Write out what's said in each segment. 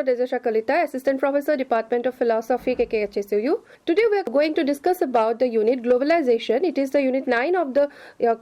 Dr. Dejasha Kalita, Assistant Professor, Department of Philosophy, KKHSU. Today we are going to discuss about the unit Gloalization. It is the unit 9 of the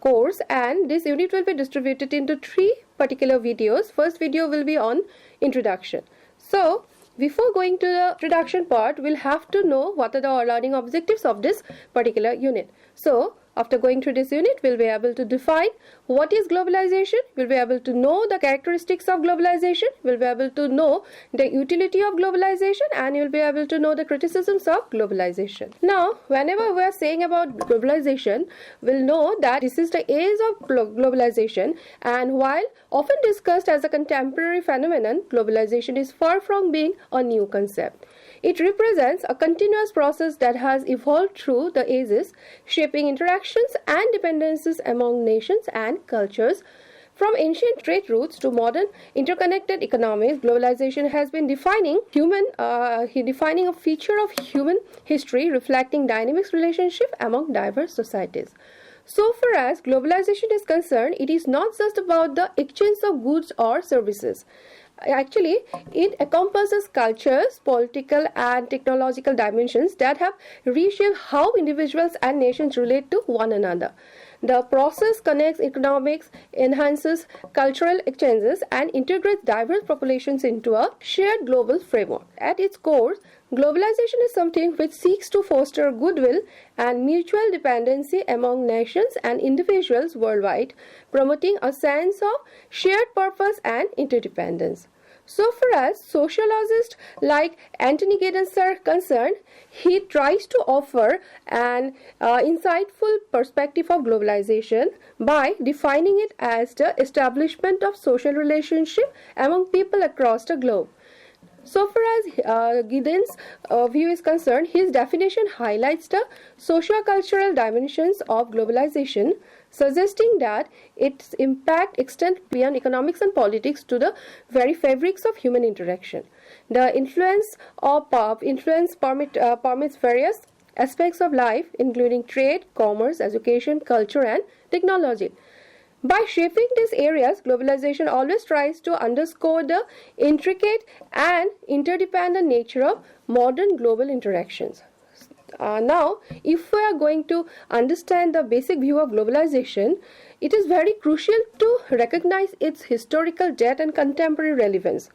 course, and this unit will be distributed into 3 particular videos. First video will be on introduction. So, before going to the introduction part, we'll have to know what are the learning objectives of this particular unit. So, after going through this unit, we'll be able to define what is globalization, we'll be able to know the characteristics of globalization, we'll be able to know the utility of globalization, and you'll be able to know the criticisms of globalization. Now, whenever we are saying about globalization, we'll know that this is the age of globalization, and while often discussed as a contemporary phenomenon, globalization is far from being a new concept. It represents a continuous process that has evolved through the ages, shaping interactions and dependencies among nations and cultures. From ancient trade routes to modern interconnected economies, globalization has been defining a feature of human history, reflecting dynamic relationship among diverse societies. So far as globalization is concerned, it is not just about the exchange of goods or services. Actually, it encompasses cultures, political and technological dimensions that have reshaped how individuals and nations relate to one another. The process connects economics, enhances cultural exchanges, and integrates diverse populations into a shared global framework. At its core, globalization is something which seeks to foster goodwill and mutual dependency among nations and individuals worldwide, promoting a sense of shared purpose and interdependence. So far as sociologists like Anthony Giddens are concerned, he tries to offer an insightful perspective of globalization by defining it as the establishment of social relationship among people across the globe. So far as Giddens' view is concerned, his definition highlights the socio-cultural dimensions of globalization, suggesting that its impact extends beyond economics and politics to the very fabrics of human interaction. The influence permits various aspects of life, including trade, commerce, education, culture, and technology. By shaping these areas, globalization always tries to underscore the intricate and interdependent nature of modern global interactions. Now, if we are going to understand the basic view of globalization, it is very crucial to recognize its historical depth and contemporary relevance.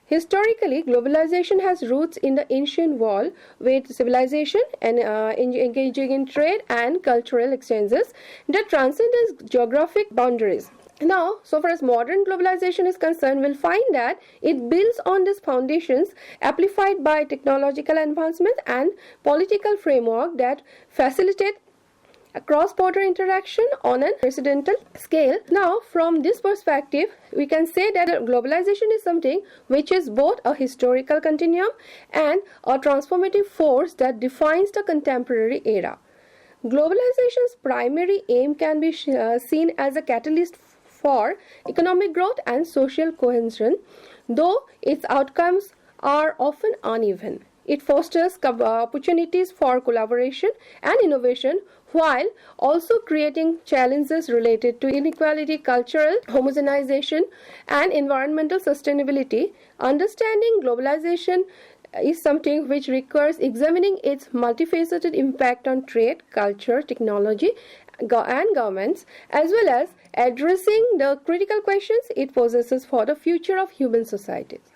Historically, globalization has roots in the ancient world, with civilization and engaging in trade and cultural exchanges that transcend geographic boundaries. Now, so far as modern globalization is concerned, we'll find that it builds on these foundations, amplified by technological advancement and political framework that facilitate a cross-border interaction on an unprecedented scale. Now, from this perspective, we can say that globalization is something which is both a historical continuum and a transformative force that defines the contemporary era. Globalization's primary aim can be seen as a catalyst for economic growth and social cohesion, though its outcomes are often uneven. It fosters opportunities for collaboration and innovation, while also creating challenges related to inequality, cultural homogenization, and environmental sustainability. Understanding globalization is something which requires examining its multifaceted impact on trade, culture, technology, and governments, as well as addressing the critical questions it possesses for the future of human societies.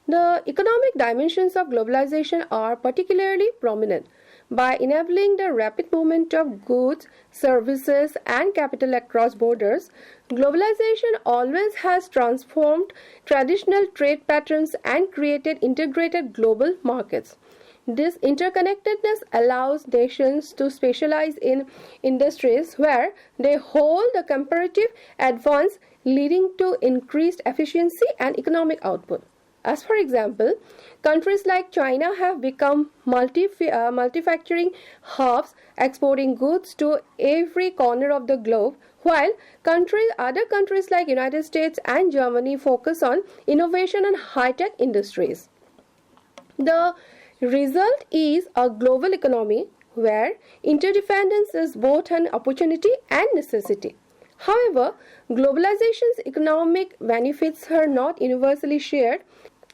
The economic dimensions of globalization are particularly prominent. By enabling the rapid movement of goods, services, and capital across borders, globalization always has transformed traditional trade patterns and created integrated global markets. This interconnectedness allows nations to specialize in industries where they hold a comparative advance, leading to increased efficiency and economic output. As for example, countries like China have become manufacturing hubs, exporting goods to every corner of the globe, while other countries like United States and Germany focus on innovation and high-tech industries. The result is a global economy where interdependence is both an opportunity and necessity. However, globalization's economic benefits are not universally shared.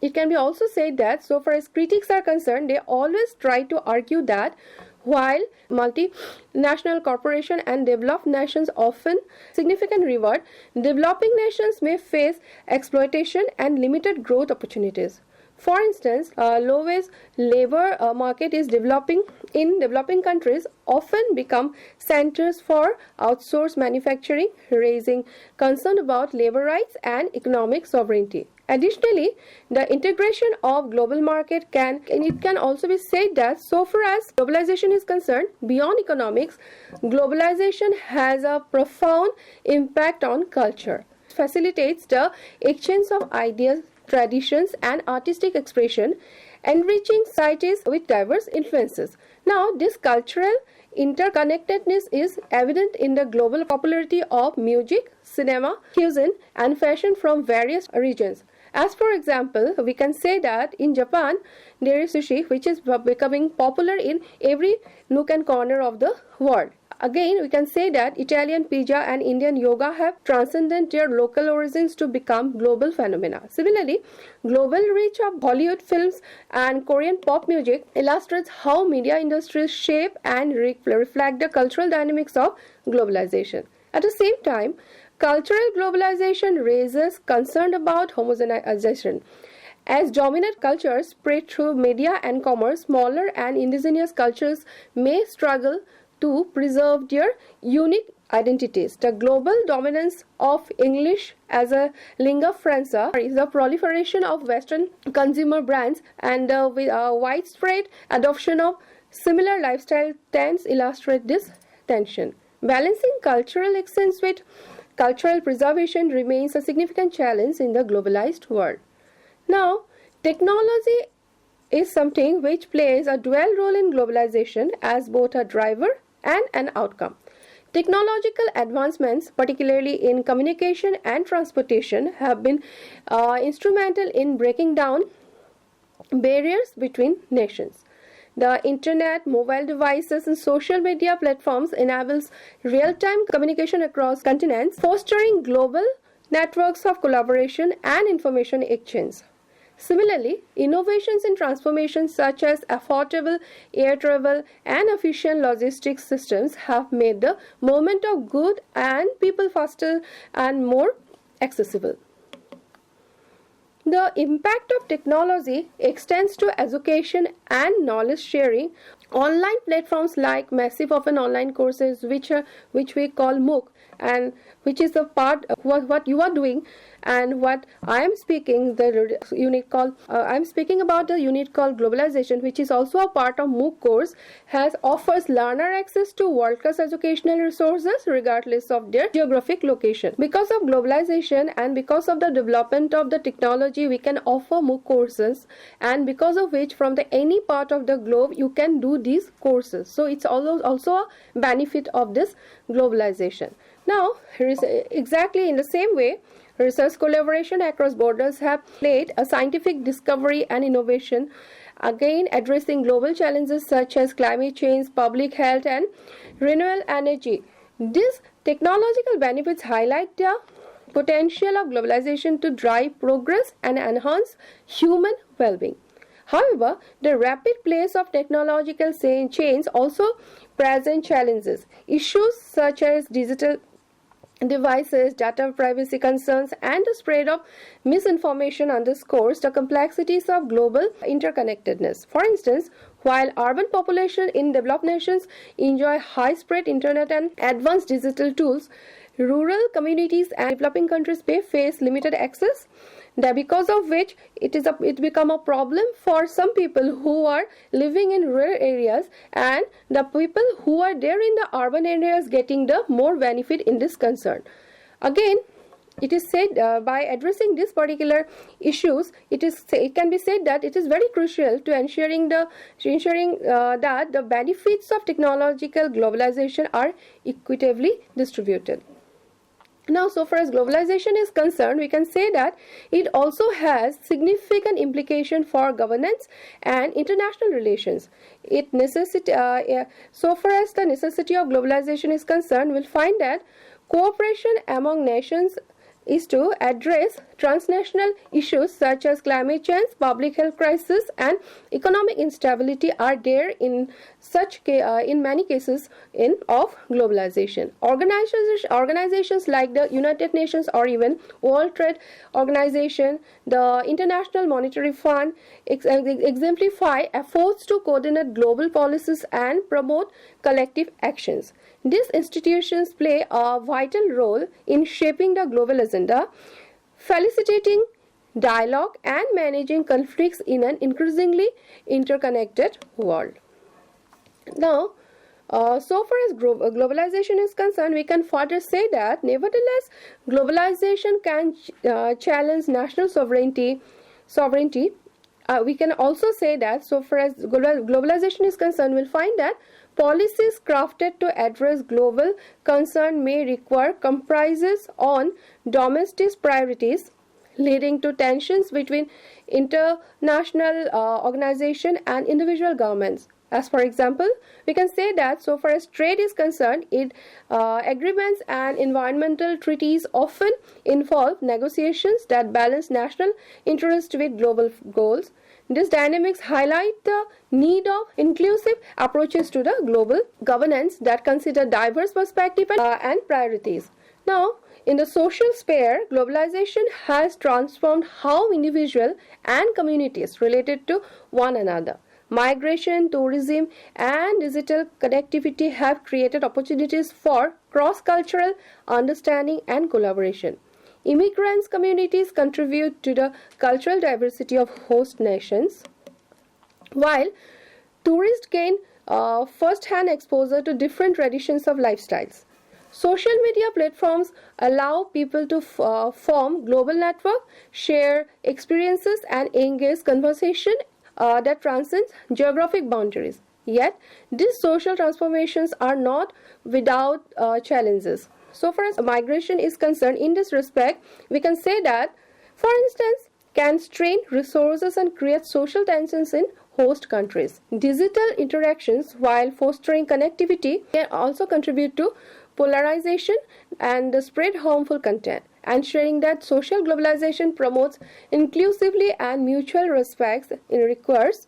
It can be also said that so far as critics are concerned, they always try to argue that while multinational corporations and developed nations often significant reward, developing nations may face exploitation and limited growth opportunities. For instance, low-wage labor market is developing in developing countries often become centers for outsourced manufacturing, raising concern about labor rights and economic sovereignty. Additionally, the integration of global market can also be said that so far as globalization is concerned, beyond economics, globalization has a profound impact on culture. It facilitates the exchange of ideas, traditions and artistic expression, enriching societies with diverse influences. Now, this cultural interconnectedness is evident in the global popularity of music, cinema, cuisine and fashion from various regions. As for example, we can say that in Japan, there is sushi which is becoming popular in every nook and corner of the world. Again, we can say that Italian pizza and Indian yoga have transcended their local origins to become global phenomena. Similarly, global reach of Hollywood films and Korean pop music illustrates how media industries shape and reflect the cultural dynamics of globalization. At the same time, cultural globalization raises concern about homogenization. As dominant cultures spread through media and commerce, smaller and indigenous cultures may struggle to preserve their unique identities. The global dominance of English as a lingua franca is the proliferation of Western consumer brands and the widespread adoption of similar lifestyle trends illustrate this tension. Balancing cultural exchange with cultural preservation remains a significant challenge in the globalized world. Now, technology is something which plays a dual role in globalization as both a driver and an outcome. Technological advancements, particularly in communication and transportation, have been instrumental in breaking down barriers between nations. The internet, mobile devices, and social media platforms enables real-time communication across continents, fostering global networks of collaboration and information exchange. Similarly, innovations in transformation such as affordable air travel and efficient logistics systems have made the movement of goods and people faster and more accessible. The impact of technology extends to education and knowledge sharing. Online platforms like massive open online courses, which we call MOOC, and which is the part of what you are doing, and what I am speaking the unit called I am speaking about the unit called globalization, which is also a part of MOOC course, offers learner access to world-class educational resources regardless of their geographic location. Because of globalization and because of the development of the technology, we can offer MOOC courses, and because of which from any part of the globe you can do these courses. So it's also a benefit of this globalization. Now, exactly in the same way, research collaboration across borders have played a scientific discovery and innovation, again addressing global challenges such as climate change, public health, and renewable energy. These technological benefits highlight the potential of globalization to drive progress and enhance human well-being. However, the rapid pace of technological change also present challenges. Issues such as digital devices, data privacy concerns, and the spread of misinformation underscores the complexities of global interconnectedness. For instance, while urban population in developed nations enjoy high-speed internet and advanced digital tools, rural communities and developing countries may face limited access, because of which it become a problem for some people who are living in rural areas, and the people who are there in the urban areas getting the more benefit in this concern. Again, it is said by addressing these particular issues, it can be said that it is very crucial to ensuring that the benefits of technological globalization are equitably distributed. Now, so far as globalization is concerned, we can say that it also has significant implication for governance and international relations. So far as the necessity of globalization is concerned, we'll find that cooperation among nations is to address transnational issues such as climate change, public health crisis, and economic instability are there in in many cases of globalization. Organizations like the United Nations or even World Trade Organization, the International Monetary Fund exemplify efforts to coordinate global policies and promote collective actions. These institutions play a vital role in shaping the global agenda, facilitating dialogue and managing conflicts in an increasingly interconnected world. Now, so far as globalization is concerned, we can further say that nevertheless, globalization can challenge national sovereignty. We can also say that so far as globalization is concerned, we'll find that policies crafted to address global concern may require compromises on domestic priorities, leading to tensions between international organizations and individual governments. As for example, we can say that so far as trade is concerned, agreements and environmental treaties often involve negotiations that balance national interest with global goals. These dynamics highlight the need of inclusive approaches to the global governance that consider diverse perspectives and priorities. Now, in the social sphere, globalization has transformed how individuals and communities related to one another. Migration, tourism, and digital connectivity have created opportunities for cross-cultural understanding and collaboration. Immigrants communities contribute to the cultural diversity of host nations, while tourists gain first-hand exposure to different traditions of lifestyles. Social media platforms allow people to form global networks, share experiences, and engage conversation that transcends geographic boundaries. Yet, these social transformations are not without challenges. So far as migration is concerned, in this respect, we can say that, for instance, can strain resources and create social tensions in host countries. Digital interactions, while fostering connectivity, can also contribute to polarization and the spread harmful content, ensuring that social globalization promotes inclusively and mutual respect. It requires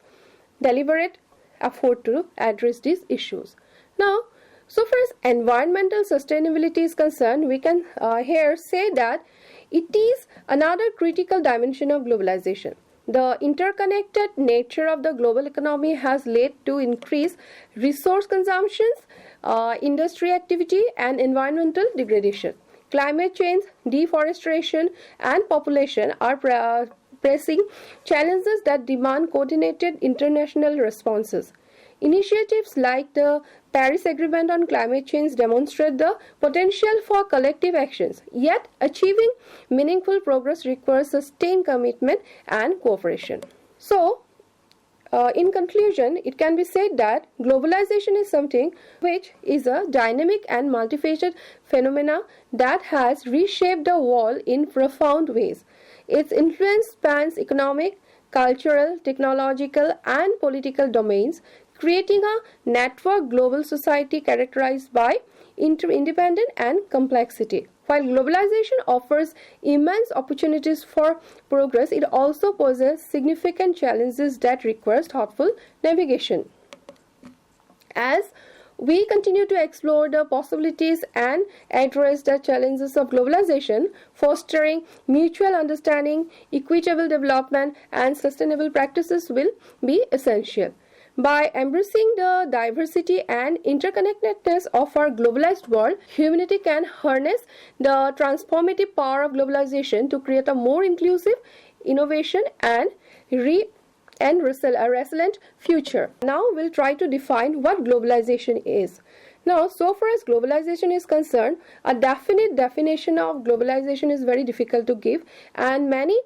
deliberate effort to address these issues. Now, so far as environmental sustainability is concerned, we can here say that it is another critical dimension of globalization. The interconnected nature of the global economy has led to increased resource consumptions, industry activity, and environmental degradation. Climate change, deforestation, and population are pressing challenges that demand coordinated international responses. Initiatives like the Paris Agreement on Climate Change demonstrate the potential for collective actions, yet achieving meaningful progress requires sustained commitment and cooperation. So, in conclusion, it can be said that globalization is something which is a dynamic and multifaceted phenomena that has reshaped the world in profound ways. Its influence spans economic, cultural, technological, and political domains, creating a networked global society characterized by interdependence and complexity. While globalization offers immense opportunities for progress, it also poses significant challenges that require thoughtful navigation. As we continue to explore the possibilities and address the challenges of globalization, fostering mutual understanding, equitable development, and sustainable practices will be essential. By embracing the diversity and interconnectedness of our globalized world, humanity can harness the transformative power of globalization to create a more inclusive, innovation, and resilient future. Now we'll try to define what globalization is. Now, so far as globalization is concerned, a definite definition of globalization is very difficult to give, and many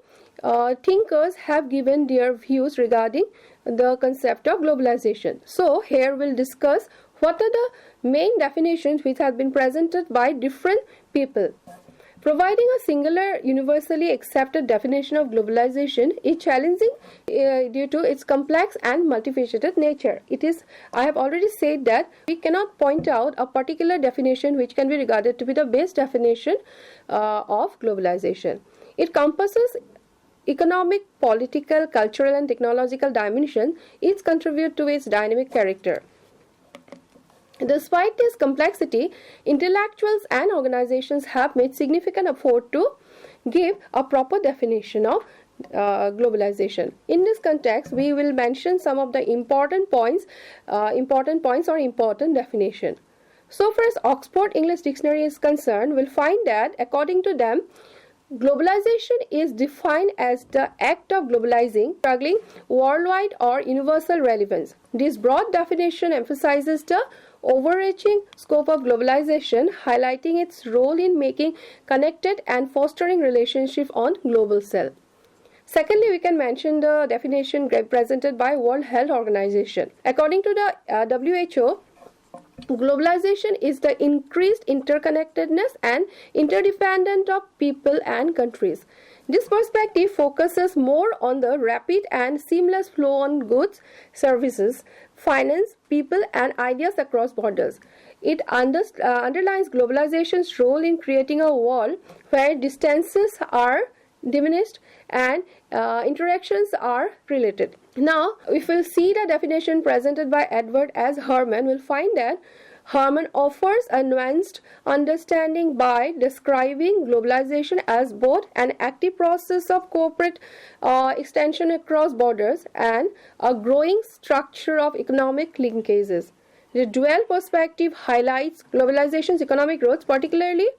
thinkers have given their views regarding the concept of globalization. So here we'll discuss what are the main definitions which have been presented by different people. Providing a singular, universally accepted definition of globalization is challenging due to its complex and multifaceted nature. I have already said that we cannot point out a particular definition which can be regarded to be the best definition of globalization. It encompasses economic, political, cultural, and technological dimensions, each contribute to its dynamic character. Despite this complexity, intellectuals and organizations have made significant effort to give a proper definition of globalization. In this context, we will mention some of the important points or important definition. So far as Oxford English Dictionary is concerned, we'll find that according to them, globalization is defined as the act of globalizing, struggling worldwide or universal relevance. This broad definition emphasizes the overarching scope of globalization, highlighting its role in making connected and fostering relationships on global scale. Secondly, we can mention the definition presented by World Health Organization. According to the WHO, globalization is the increased interconnectedness and interdependence of people and countries. This perspective focuses more on the rapid and seamless flow on goods, services, finance, people, and ideas across borders. It underlines globalization's role in creating a world where distances are diminished and interactions are related. Now, if we'll see the definition presented by Edward S. Herman, we'll find that Herman offers a nuanced understanding by describing globalization as both an active process of corporate extension across borders and a growing structure of economic linkages. The dual perspective highlights globalization's economic growth, particularly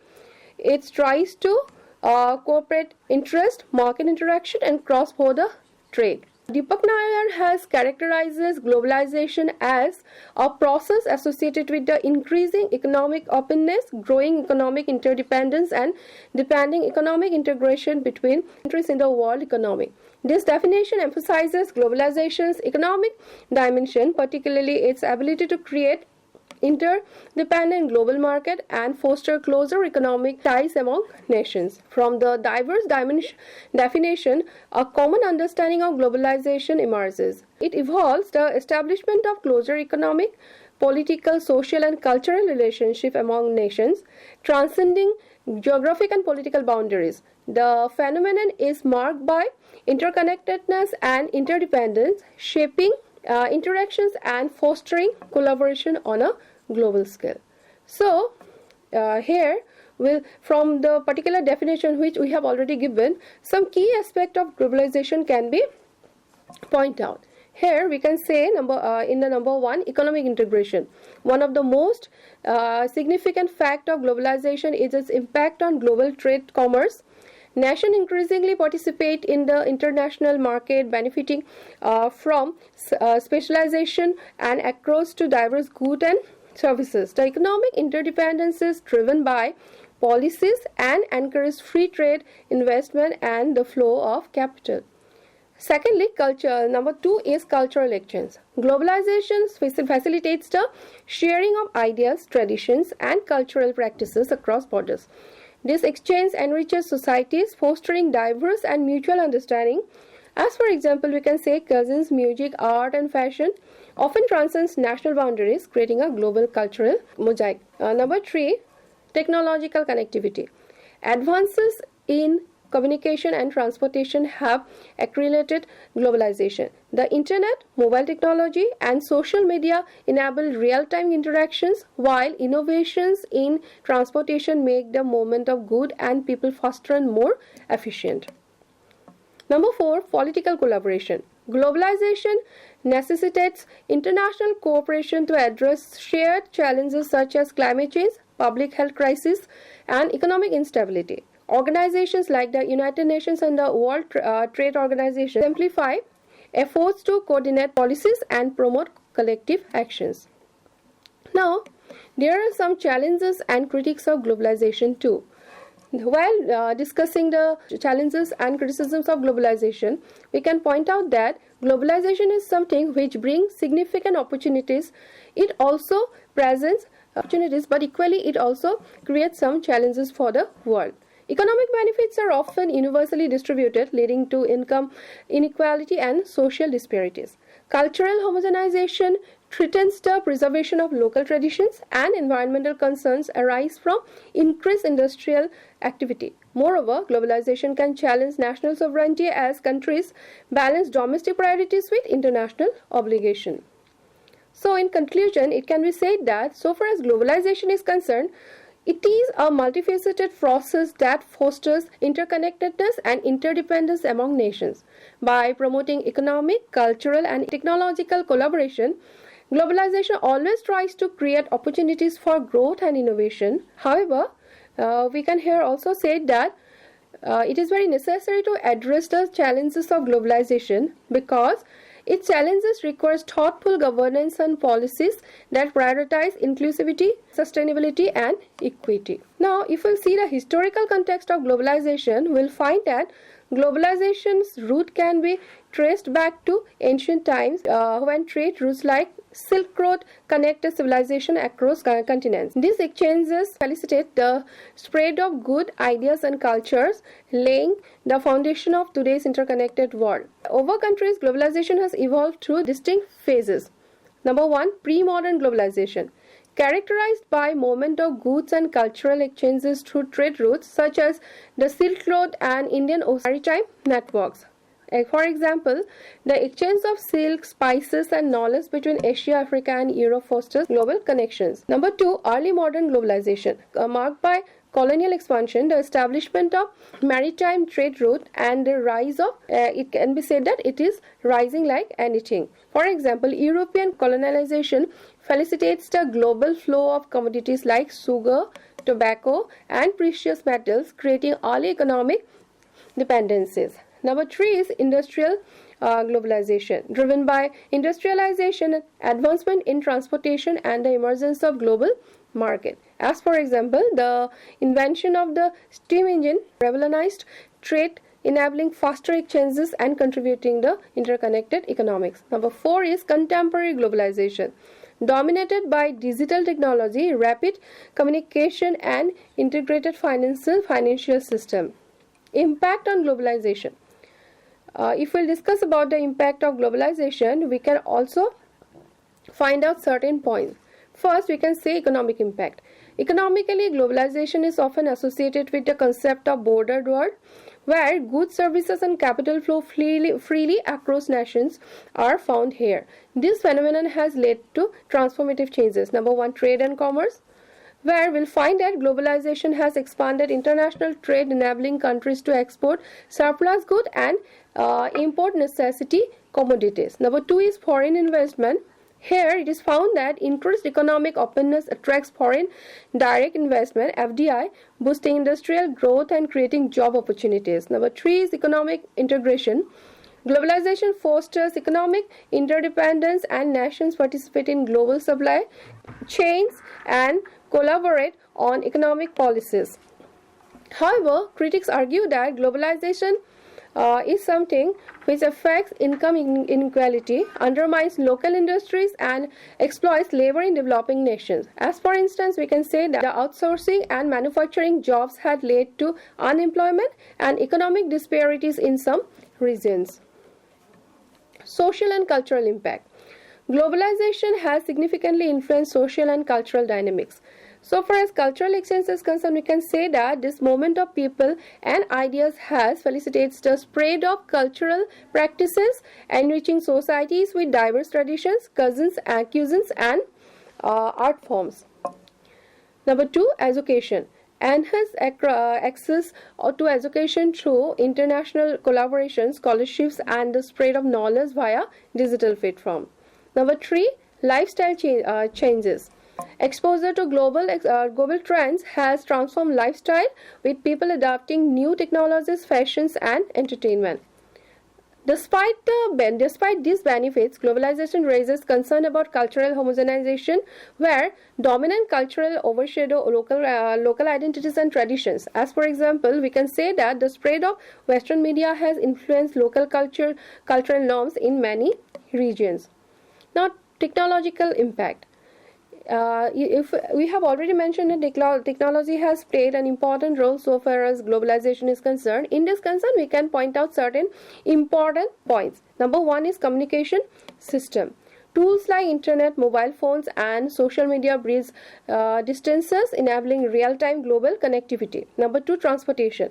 its rise to corporate interest, market interaction, and cross-border trade. Deepak Nair has characterizes globalization as a process associated with the increasing economic openness, growing economic interdependence, and depending economic integration between countries in the world economy. This definition emphasizes globalization's economic dimension, particularly its ability to create interdependent global market and foster closer economic ties among nations. From the diverse definition, a common understanding of globalization emerges. It involves the establishment of closer economic, political, social, and cultural relationship among nations, transcending geographic and political boundaries. The phenomenon is marked by interconnectedness and interdependence, shaping interactions and fostering collaboration on a global scale. So, here from the particular definition which we have already given, some key aspect of globalization can be pointed out. Here we can say in the number 1, economic integration. One of the most significant fact of globalization is its impact on global trade commerce. Nations increasingly participate in the international market, benefiting from specialization and access to diverse goods and services. The economic interdependence is driven by policies and encourages free trade, investment, and the flow of capital. Secondly, culture. Number 2 is cultural exchange. Globalization facilitates the sharing of ideas, traditions, and cultural practices across borders. This exchange enriches societies, fostering diverse and mutual understanding. As for example, we can say cousins, music, art, and fashion often transcends national boundaries, creating a global cultural mosaic. Number 3, technological connectivity. Advances in communication and transportation have accelerated globalization. The internet, mobile technology, and social media enable real-time interactions, while innovations in transportation make the movement of goods and people faster and more efficient. Number 4, political collaboration. Globalization necessitates international cooperation to address shared challenges such as climate change, public health crisis, and economic instability. Organizations like the United Nations and the World Trade Organization exemplify efforts to coordinate policies and promote collective actions. Now, there are some challenges and critiques of globalization too. While discussing the challenges and criticisms of globalization, we can point out that globalization is something which brings significant opportunities. It also presents opportunities, but equally it also creates some challenges for the world. Economic benefits are often universally distributed, leading to income inequality and social disparities. Cultural homogenization threatens the preservation of local traditions, and environmental concerns arise from increased industrial activity. Moreover, globalization can challenge national sovereignty as countries balance domestic priorities with international obligation. So, in conclusion, it can be said that so far as globalization is concerned, it is a multifaceted process that fosters interconnectedness and interdependence among nations. By promoting economic, cultural, and technological collaboration, globalization always tries to create opportunities for growth and innovation. However, we can here also say that it is very necessary to address the challenges of globalization because its challenges requires thoughtful governance and policies that prioritize inclusivity, sustainability, and equity. Now, if we see the historical context of globalization, we'll find that globalization's root can be traced back to ancient times when trade routes like Silk Road connected civilization across continents. These exchanges facilitate the spread of good ideas and cultures, laying the foundation of today's interconnected world. Over countries, globalization has evolved through distinct phases. Number 1, pre-modern globalization. Characterized by movement of goods and cultural exchanges through trade routes such as the Silk Road and Indian Ocean maritime networks. For example, the exchange of silk, spices, and knowledge between Asia, Africa, and Europe fosters global connections. Number 2, early modern globalization, marked by colonial expansion, the establishment of maritime trade route, and the rise of, it can be said that it is rising like anything. For example, European colonization facilitates the global flow of commodities like sugar, tobacco, and precious metals, creating early economic dependencies. Number 3 is industrial globalization, driven by industrialization, advancement in transportation, and the emergence of global market. As for example, the invention of the steam engine revolutionized trade, enabling faster exchanges and contributing the interconnected economics. Number 4 is contemporary globalization, dominated by digital technology, rapid communication, and integrated financial system. Impact on globalization. If we'll discuss about the impact of globalization, we can also find out certain points. First, we can say economic impact. Economically, globalization is often associated with the concept of bordered world, where goods, services, and capital flow freely across nations are found here. This phenomenon has led to transformative changes. Number 1, trade and commerce, where we'll find that globalization has expanded international trade, enabling countries to export surplus goods and import necessity commodities. Number 2 is foreign investment. Here it is found that increased economic openness attracts foreign direct investment (FDI), boosting industrial growth and creating job opportunities. Number 3 is economic integration. Globalization fosters economic interdependence, and nations participate in global supply chains and collaborate on economic policies. However, critics argue that globalization is something which affects income inequality, undermines local industries, and exploits labor in developing nations. As for instance, we can say that the outsourcing and manufacturing jobs had led to unemployment and economic disparities in some regions. Social and cultural impact. Globalization has significantly influenced social and cultural dynamics. So far as cultural exchange is concerned, we can say that this movement of people and ideas has facilitates the spread of cultural practices, enriching societies with diverse traditions, cuisines, and art forms. Number 2, education. Enhance access to education through international collaboration, scholarships, and the spread of knowledge via digital platform. Number 3, lifestyle changes. Exposure to global trends has transformed lifestyle, with people adopting new technologies, fashions, and entertainment. Despite these benefits, globalization raises concern about cultural homogenization, where dominant cultural overshadow local identities and traditions. As for example, we can say that the spread of Western media has influenced local cultural norms in many regions. Now, technological impact. if we have already mentioned that technology has played an important role so far as globalization is concerned. In this concern, we can point out certain important points. Number one is communication system. Tools like internet, mobile phones, and social media bridge distances, enabling real-time global connectivity. Number two, transportation.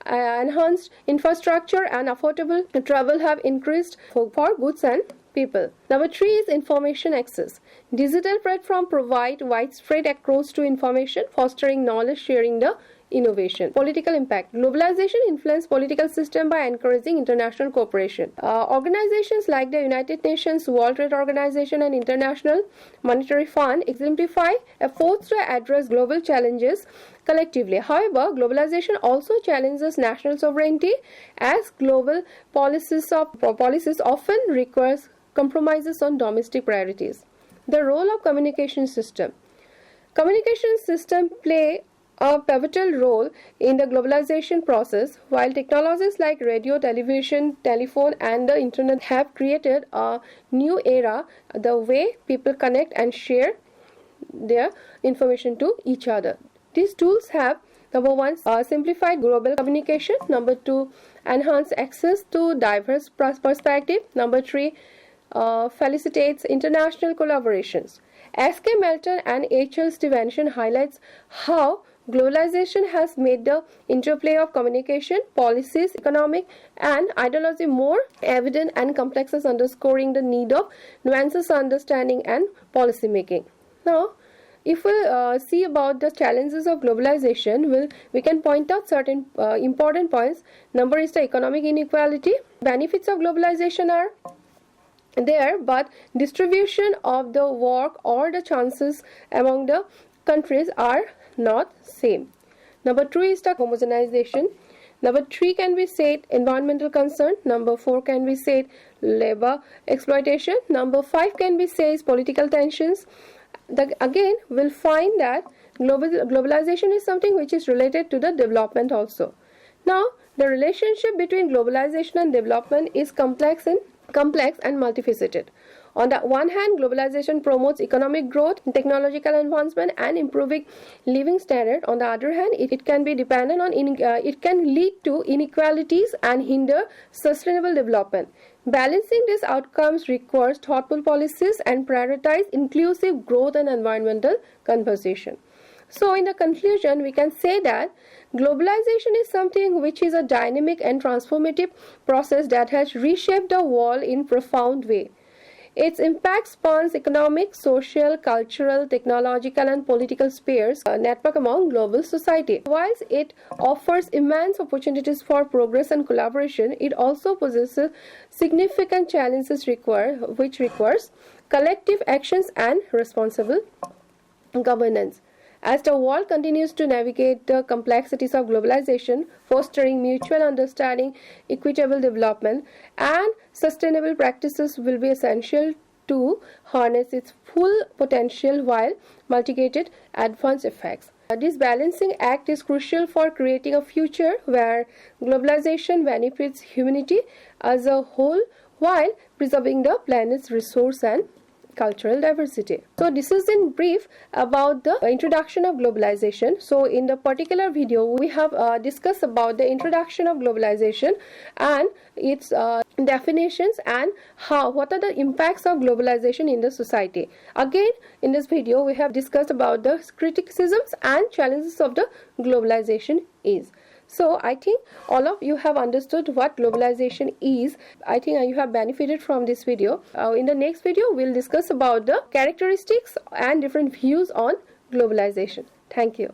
Enhanced infrastructure and affordable travel have increased for goods and people. Number three is information access. Digital platforms provide widespread access to information, fostering knowledge sharing the innovation. Political impact. Globalization influences political system by encouraging international cooperation. Organizations like the United Nations, World Trade Organization, and International Monetary Fund exemplify efforts to address global challenges collectively. However, globalization also challenges national sovereignty, as global policies often requires compromises on domestic priorities. The role of communication system. Communication systems play a pivotal role in the globalization process. While technologies like radio, television, telephone, and the internet have created a new era, the way people connect and share their information to each other. These tools have, number one, simplified global communication. Number two, enhanced access to diverse perspectives. Number three, facilitates international collaborations. S.K. Melton and H.L. Stevenson highlights how globalization has made the interplay of communication, policies, economic, and ideology more evident and complex, underscoring the need of nuances, understanding, and policy making. Now, if we see about the challenges of globalization, we can point out certain important points. Number is the economic inequality. Benefits of globalization are there, but distribution of the work or the chances among the countries are not same. Number two is the homogenization. Number three can be said environmental concern. Number four can be said labor exploitation. Number five can be said political tensions. Again, we'll find that globalization is something which is related to the development also. Now, the relationship between globalization and development is complex and multifaceted. On the one hand, globalization promotes economic growth, technological advancement, and improving living standard. On the other hand, it can be dependent on it can lead to inequalities and hinder sustainable development. Balancing these outcomes requires thoughtful policies and prioritize inclusive growth and environmental conservation. So, in the conclusion, we can say that globalization is something which is a dynamic and transformative process that has reshaped the world in profound way. Its impact spans economic, social, cultural, technological, and political spheres, a network among global society. Whilst it offers immense opportunities for progress and collaboration, it also possesses significant challenges which requires collective actions and responsible governance. As the world continues to navigate the complexities of globalization, fostering mutual understanding, equitable development, and sustainable practices will be essential to harness its full potential while mitigating adverse effects. This balancing act is crucial for creating a future where globalization benefits humanity as a whole while preserving the planet's resource and cultural diversity. So this is in brief about the introduction of globalization. So in the particular video we have discussed about the introduction of globalization and its definitions and what are the impacts of globalization in the society. Again, in this video we have discussed about the criticisms and challenges of the globalization is. So I think all of you have understood what globalization is. I think you have benefited from this video. In the next video, we'll discuss about the characteristics and different views on globalization. Thank you.